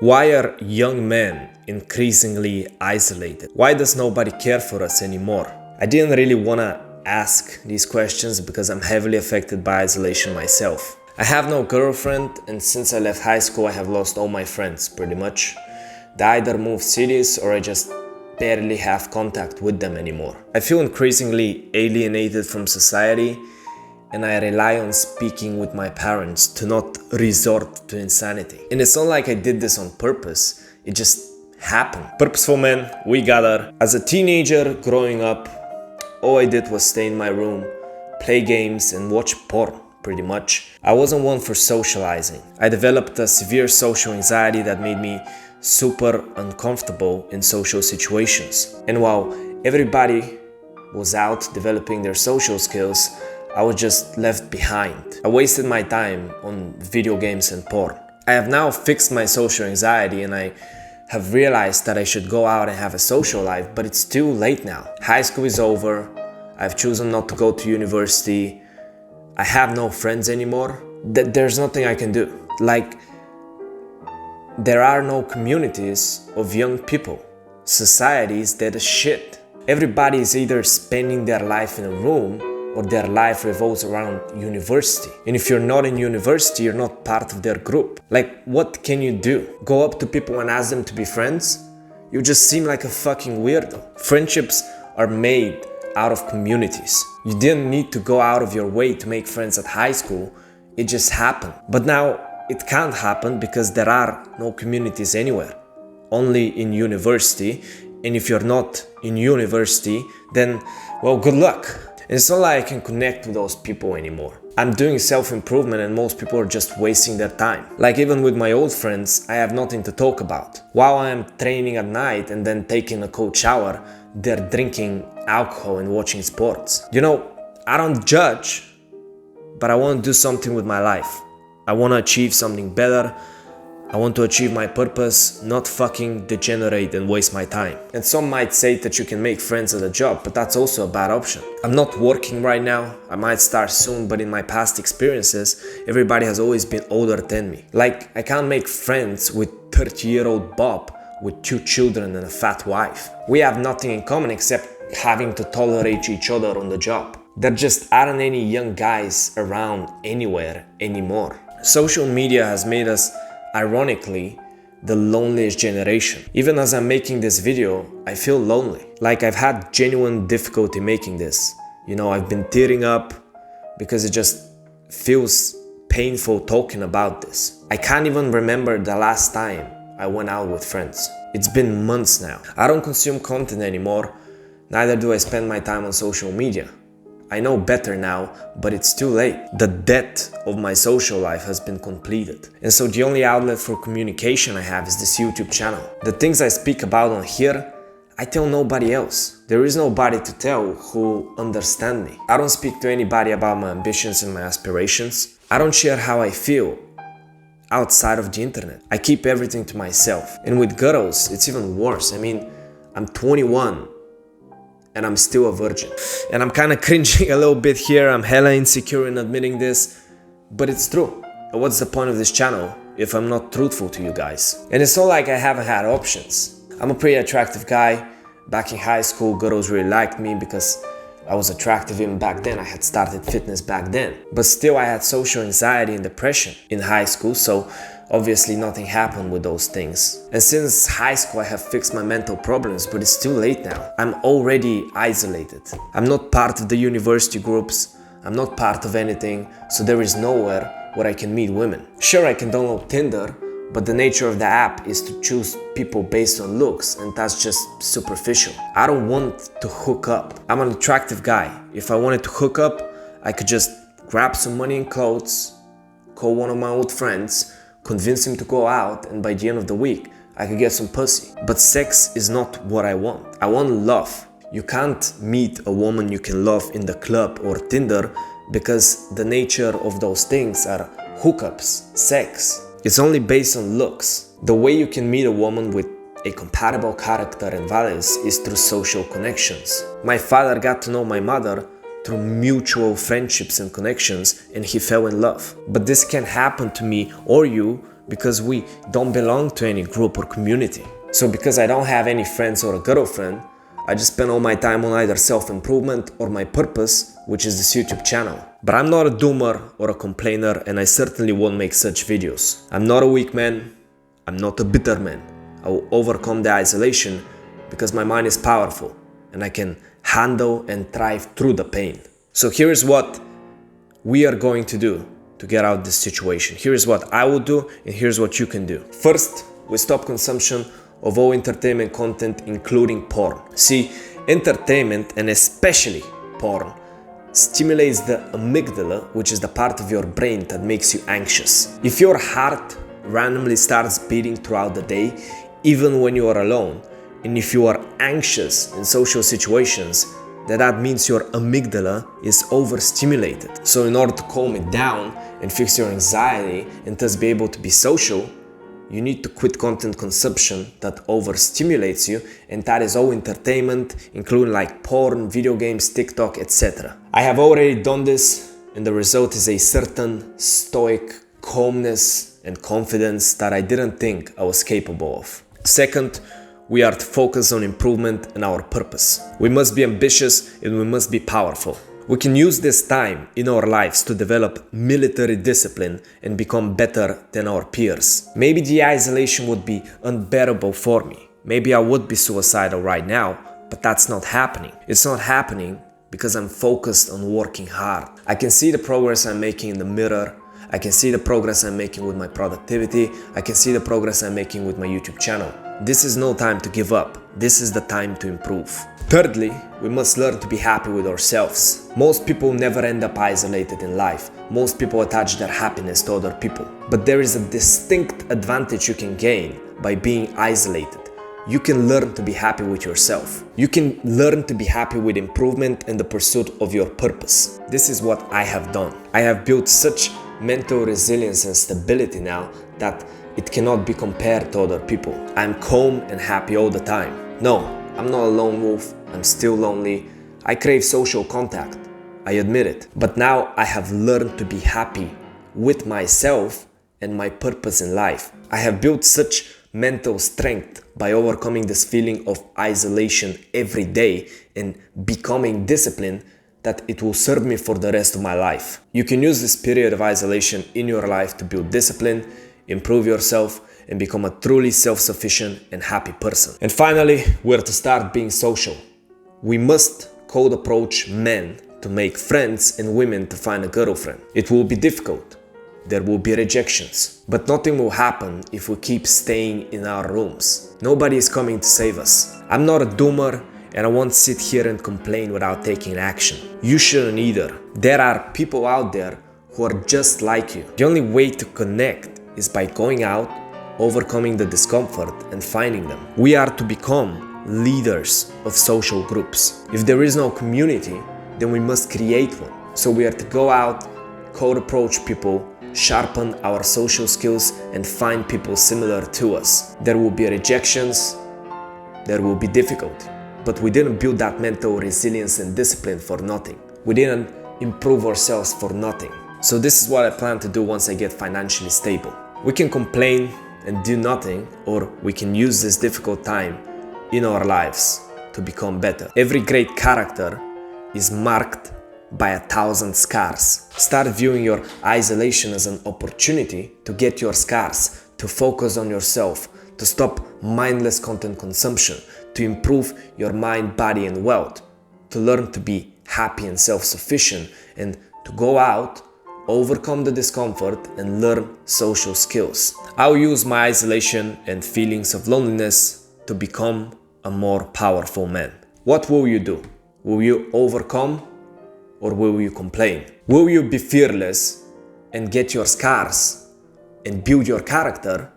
Why are young men increasingly isolated? Why does nobody care for us anymore? I didn't really want to ask these questions because I'm heavily affected by isolation myself. I have no girlfriend, and since I left high school I have lost all my friends pretty much. They either moved cities or I just barely have contact with them anymore. I feel increasingly alienated from society, and I rely on speaking with my parents to not resort to insanity. And it's not like I did this on purpose, it just happened. Purposeful Men, we gather. As a teenager growing up, all I did was stay in my room, play games and watch porn, pretty much. I wasn't one for socializing. I developed a severe social anxiety that made me super uncomfortable in social situations. And while everybody was out developing their social skills, I was just left behind. I wasted my time on video games and porn. I have now fixed my social anxiety and I have realized that I should go out and have a social life, but it's too late now. High school is over. I've chosen not to go to university. I have no friends anymore. There's nothing I can do. Like, there are no communities of young people. Society is dead as shit. Everybody is either spending their life in a room or their life revolves around university. And if you're not in university, you're not part of their group. Like, what can you do? Go up to people and ask them to be friends? You just seem like a fucking weirdo. Friendships are made out of communities. You didn't need to go out of your way to make friends at high school. It just happened. But now it can't happen because there are no communities anywhere. Only in university. And if you're not in university, then, well, good luck. It's not like I can connect with those people anymore. I'm doing self-improvement and most people are just wasting their time. Like, even with my old friends, I have nothing to talk about. While I am training at night and then taking a cold shower, they're drinking alcohol and watching sports. You know, I don't judge, but I want to do something with my life. I want to achieve something better. I want to achieve my purpose, not fucking degenerate and waste my time. And some might say that you can make friends at a job, but that's also a bad option. I'm not working right now, I might start soon, but in my past experiences, everybody has always been older than me. Like, I can't make friends with 30-year-old Bob with 2 children and a fat wife. We have nothing in common except having to tolerate each other on the job. There just aren't any young guys around anywhere anymore. Social media has made us, ironically, the loneliest generation. Even as I'm making this video, I feel lonely. Like, I've had genuine difficulty making this. You know, I've been tearing up because it just feels painful talking about this. I can't even remember the last time I went out with friends. It's been months now. I don't consume content anymore, neither do I spend my time on social media. I know better now, but it's too late. The debt of my social life has been completed. And so the only outlet for communication I have is this YouTube channel. The things I speak about on here, I tell nobody else. There is nobody to tell who understands me. I don't speak to anybody about my ambitions and my aspirations. I don't share how I feel outside of the internet. I keep everything to myself. And with girls, it's even worse. I mean, I'm 21. And I'm still a virgin. And I'm kind of cringing a little bit here. I'm hella insecure in admitting this, but it's true. And what's the point of this channel if I'm not truthful to you guys? And it's not like I haven't had options. I'm a pretty attractive guy. Back in high school, girls really liked me because I was attractive even back then. I had started fitness back then. But still, I had social anxiety and depression in high school, so obviously nothing happened with those things. And since high school I have fixed my mental problems, but it's too late now. I'm already isolated. I'm not part of the university groups. I'm not part of anything, so there is nowhere where I can meet women. Sure, I can download Tinder, but the nature of the app is to choose people based on looks, and that's just superficial. I don't want to hook up. I'm an attractive guy. If I wanted to hook up, I could just grab some money and clothes, call one of my old friends, convince him to go out, and by the end of the week, I could get some pussy. But sex is not what I want. I want love. You can't meet a woman you can love in the club or Tinder because the nature of those things are hookups, sex. It's only based on looks. The way you can meet a woman with a compatible character and values is through social connections. My father got to know my mother through mutual friendships and connections, and he fell in love. But this can happen to me or you because we don't belong to any group or community. So because I don't have any friends or a girlfriend, I just spend all my time on either self-improvement or my purpose, which is this YouTube channel. But I'm not a doomer or a complainer, and I certainly won't make such videos. I'm not a weak man. I'm not a bitter man. I will overcome the isolation because my mind is powerful and I can handle and thrive through the pain. So here is what we are going to do to get out of this situation. Here is what I will do, and here's what you can do. First, we stop consumption of all entertainment content, including porn. See, entertainment, and especially porn, stimulates the amygdala, which is the part of your brain that makes you anxious. If your heart randomly starts beating throughout the day, even when you are alone, and if you are anxious in social situations, that means your amygdala is overstimulated. So in order to calm it down and fix your anxiety and thus be able to be social, you need to quit content consumption that overstimulates you, and that is all entertainment, including like porn, video games, TikTok, etc. I have already done this, and the result is a certain stoic calmness and confidence that I didn't think I was capable of. Second, we are to focus on improvement and our purpose. We must be ambitious and we must be powerful. We can use this time in our lives to develop military discipline and become better than our peers. Maybe the isolation would be unbearable for me. Maybe I would be suicidal right now, but that's not happening. It's not happening because I'm focused on working hard. I can see the progress I'm making in the mirror. I can see the progress I'm making with my productivity. I can see the progress I'm making with my YouTube channel. This is no time to give up. This is the time to improve. Thirdly, we must learn to be happy with ourselves. Most people never end up isolated in life. Most people attach their happiness to other people. But there is a distinct advantage you can gain by being isolated. You can learn to be happy with yourself. You can learn to be happy with improvement and the pursuit of your purpose. This is what I have done. I have built such mental resilience and stability now that it cannot be compared to other people. I'm calm and happy all the time. No, I'm not a lone wolf. I'm still lonely. I crave social contact. I admit it. But now I have learned to be happy with myself and my purpose in life. I have built such mental strength by overcoming this feeling of isolation every day and becoming disciplined that it will serve me for the rest of my life. You can use this period of isolation in your life to build discipline, improve yourself, and become a truly self-sufficient and happy person. And finally, we're to start being social. We must cold approach men to make friends and women to find a girlfriend. It will be difficult. There will be rejections. But nothing will happen if we keep staying in our rooms. Nobody is coming to save us. I'm not a doomer, and I won't sit here and complain without taking action. You shouldn't either. There are people out there who are just like you. The only way to connect is by going out, overcoming the discomfort, and finding them. We are to become leaders of social groups. If there is no community, then we must create one. So we are to go out, cold approach people, sharpen our social skills, and find people similar to us. There will be rejections, there will be difficulty. But we didn't build that mental resilience and discipline for nothing. We didn't improve ourselves for nothing. So this is what I plan to do once I get financially stable. We can complain and do nothing, or we can use this difficult time in our lives to become better. Every great character is marked by 1,000 scars. Start viewing your isolation as an opportunity to get your scars, to focus on yourself, to stop mindless content consumption, to improve your mind, body, and wealth, to learn to be happy and self-sufficient, and to go out, overcome the discomfort, and learn social skills. I'll use my isolation and feelings of loneliness to become a more powerful man. What will you do? Will you overcome, or will you complain? Will you be fearless and get your scars and build your character,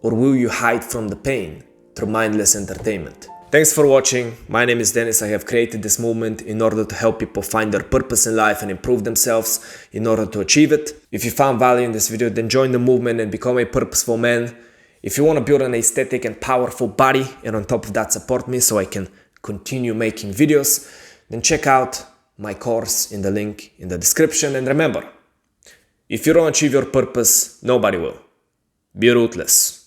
or will you hide from the pain through mindless entertainment? Thanks for watching. My name is Dennis. I have created this movement in order to help people find their purpose in life and improve themselves in order to achieve it. If you found value in this video, then join the movement and become a purposeful man. If you want to build an aesthetic and powerful body, and on top of that support me so I can continue making videos, then check out my course in the link in the description. And remember, if you don't achieve your purpose, nobody will. Be ruthless.